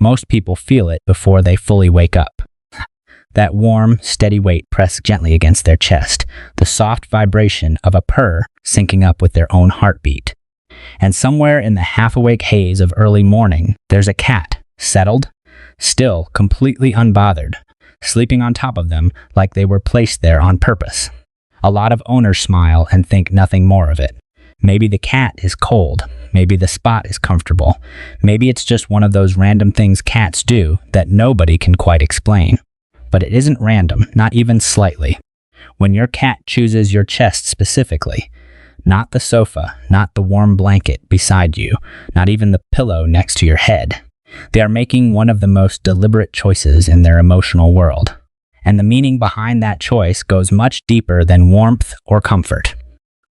Most people feel it before they fully wake up. That warm, steady weight pressed gently against their chest, the soft vibration of a purr syncing up with their own heartbeat. And somewhere in the half-awake haze of early morning, there's a cat, settled, still, completely unbothered, sleeping on top of them like they were placed there on purpose. A lot of owners smile and think nothing more of it. Maybe the cat is cold. Maybe the spot is comfortable. Maybe it's just one of those random things cats do that nobody can quite explain. But it isn't random, not even slightly. When your cat chooses your chest specifically, not the sofa, not the warm blanket beside you, not even the pillow next to your head, they are making one of the most deliberate choices in their emotional world. And the meaning behind that choice goes much deeper than warmth or comfort.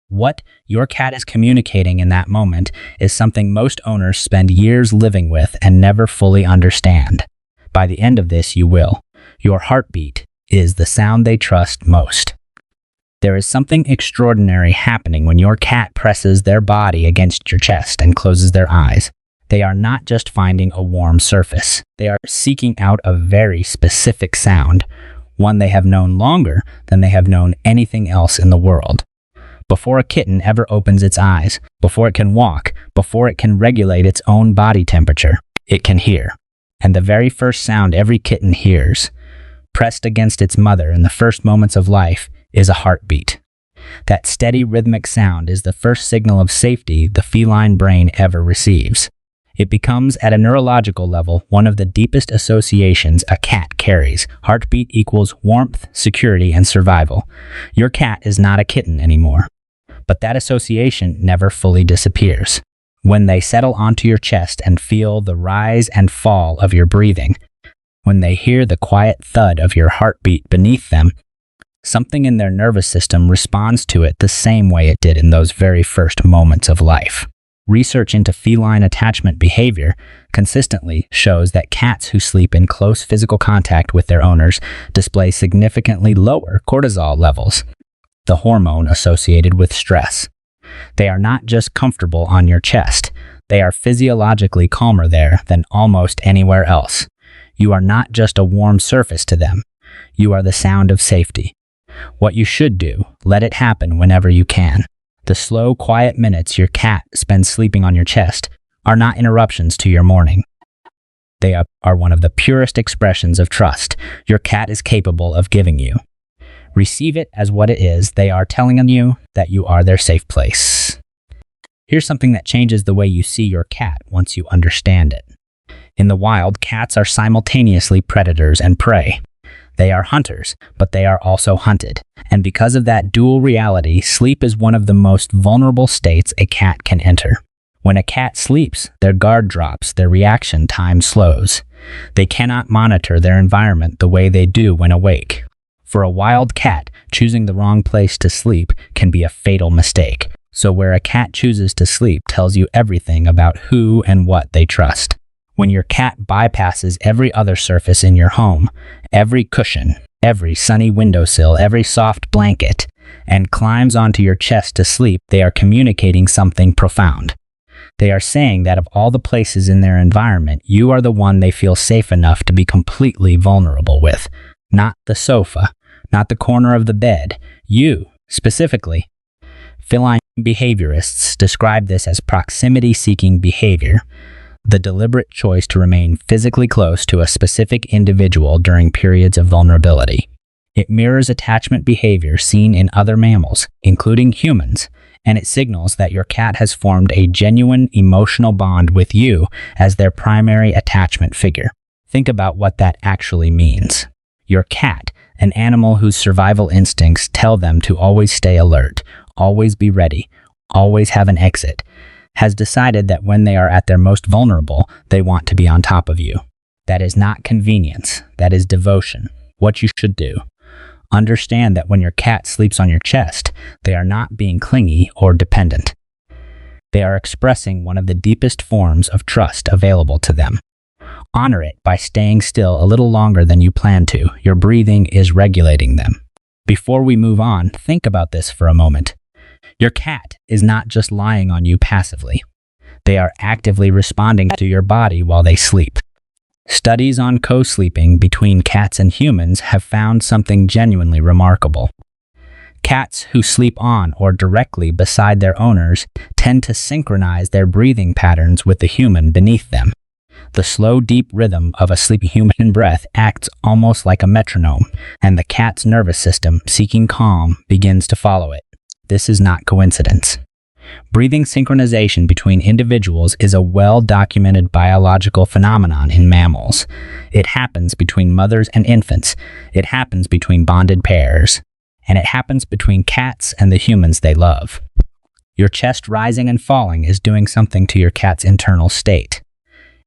What your cat is communicating in that moment is something most owners spend years living with and never fully understand. By the end of this, you will. Your heartbeat is the sound they trust most. There is something extraordinary happening when your cat presses their body against your chest and closes their eyes. They are not just finding a warm surface. They are seeking out a very specific sound, one they have known longer than they have known anything else in the world. Before a kitten ever opens its eyes, before it can walk, before it can regulate its own body temperature, it can hear. And the very first sound every kitten hears, pressed against its mother in the first moments of life, is a heartbeat. That steady rhythmic sound is the first signal of safety the feline brain ever receives. It becomes, at a neurological level, one of the deepest associations a cat carries. Heartbeat equals warmth, security, and survival. Your cat is not a kitten anymore. But that association never fully disappears. When they settle onto your chest and feel the rise and fall of your breathing, when they hear the quiet thud of your heartbeat beneath them, something in their nervous system responds to it the same way it did in those very first moments of life. Research into feline attachment behavior consistently shows that cats who sleep in close physical contact with their owners display significantly lower cortisol levels, the hormone associated with stress. They are not just comfortable on your chest, they are physiologically calmer there than almost anywhere else. You are not just a warm surface to them, you are the sound of safety. What you should do, let it happen whenever you can. The slow, quiet minutes your cat spends sleeping on your chest are not interruptions to your morning. They are one of the purest expressions of trust your cat is capable of giving you. Receive it as what it is. They are telling you that you are their safe place. Here's something that changes the way you see your cat once you understand it. In the wild, cats are simultaneously predators and prey. They are hunters, but they are also hunted. And because of that dual reality, sleep is one of the most vulnerable states a cat can enter. When a cat sleeps, their guard drops, their reaction time slows. They cannot monitor their environment the way they do when awake. For a wild cat, choosing the wrong place to sleep can be a fatal mistake. So where a cat chooses to sleep tells you everything about who and what they trust. When your cat bypasses every other surface in your home, every cushion, every sunny windowsill, every soft blanket, and climbs onto your chest to sleep, they are communicating something profound. They are saying that of all the places in their environment, you are the one they feel safe enough to be completely vulnerable with. Not the sofa, not the corner of the bed, you, specifically. Feline behaviorists describe this as proximity-seeking behavior, the deliberate choice to remain physically close to a specific individual during periods of vulnerability. It mirrors attachment behavior seen in other mammals, including humans, and it signals that your cat has formed a genuine emotional bond with you as their primary attachment figure. Think about what that actually means. Your cat, an animal whose survival instincts tell them to always stay alert, always be ready, always have an exit, has decided that when they are at their most vulnerable, they want to be on top of you. That is not convenience, that is devotion. What you should do. Understand that when your cat sleeps on your chest, they are not being clingy or dependent. They are expressing one of the deepest forms of trust available to them. Honor it by staying still a little longer than you plan to. Your breathing is regulating them. Before we move on, think about this for a moment. Your cat is not just lying on you passively. They are actively responding to your body while they sleep. Studies on co-sleeping between cats and humans have found something genuinely remarkable. Cats who sleep on or directly beside their owners tend to synchronize their breathing patterns with the human beneath them. The slow, deep rhythm of a sleepy human breath acts almost like a metronome, and the cat's nervous system, seeking calm, begins to follow it. This is not coincidence. Breathing synchronization between individuals is a well-documented biological phenomenon in mammals. It happens between mothers and infants. It happens between bonded pairs. And it happens between cats and the humans they love. Your chest rising and falling is doing something to your cat's internal state.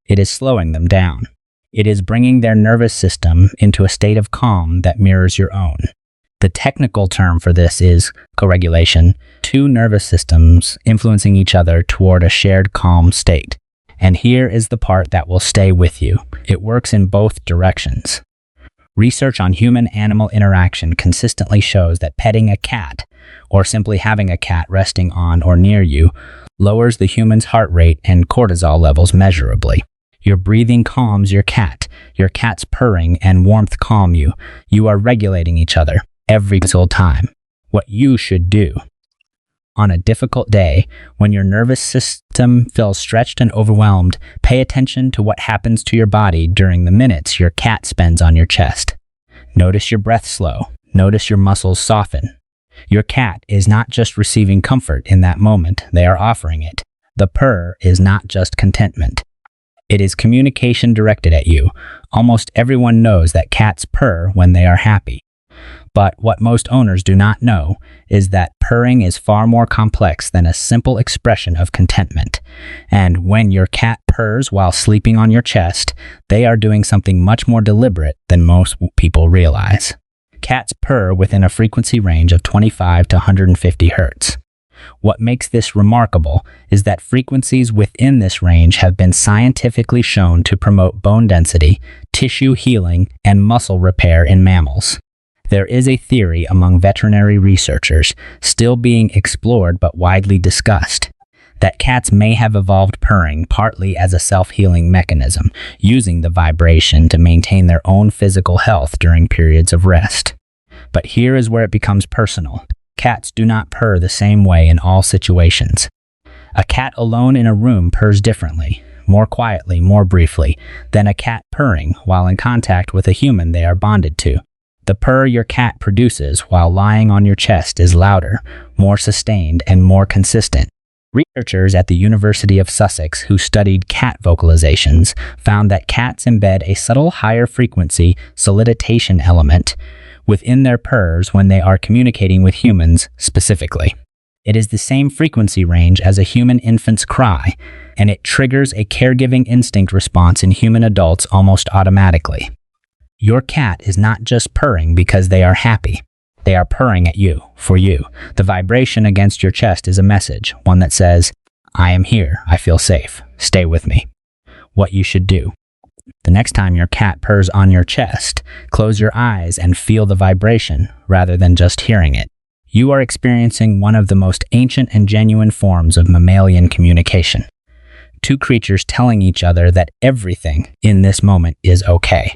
It is slowing them down. It is bringing their nervous system into a state of calm that mirrors your own. The technical term for this is co-regulation, two nervous systems influencing each other toward a shared calm state. And here is the part that will stay with you. It works in both directions. Research on human-animal interaction consistently shows that petting a cat, or simply having a cat resting on or near you, lowers the human's heart rate and cortisol levels measurably. Your breathing calms your cat's purring and warmth calm you. You are regulating each other every single time. What you should do. On a difficult day, when your nervous system feels stretched and overwhelmed, pay attention to what happens to your body during the minutes your cat spends on your chest. Notice your breath slow. Notice your muscles soften. Your cat is not just receiving comfort in that moment, they are offering it. The purr is not just contentment. It is communication directed at you. Almost everyone knows that cats purr when they are happy. But what most owners do not know is that purring is far more complex than a simple expression of contentment. And when your cat purrs while sleeping on your chest, they are doing something much more deliberate than most people realize. Cats purr within a frequency range of 25 to 150 hertz. What makes this remarkable is that frequencies within this range have been scientifically shown to promote bone density, tissue healing, and muscle repair in mammals. There is a theory among veterinary researchers, still being explored but widely discussed, that cats may have evolved purring partly as a self-healing mechanism, using the vibration to maintain their own physical health during periods of rest. But here is where it becomes personal. Cats do not purr the same way in all situations. A cat alone in a room purrs differently, more quietly, more briefly, than a cat purring while in contact with a human they are bonded to. The purr your cat produces while lying on your chest is louder, more sustained, and more consistent. Researchers at the University of Sussex who studied cat vocalizations found that cats embed a subtle higher frequency soliditation element within their purrs when they are communicating with humans specifically. It is the same frequency range as a human infant's cry, and it triggers a caregiving instinct response in human adults almost automatically. Your cat is not just purring because they are happy. They are purring at you, for you. The vibration against your chest is a message, one that says, I am here, I feel safe, stay with me. What you should do. The next time your cat purrs on your chest, close your eyes and feel the vibration rather than just hearing it. You are experiencing one of the most ancient and genuine forms of mammalian communication. Two creatures telling each other that everything in this moment is okay.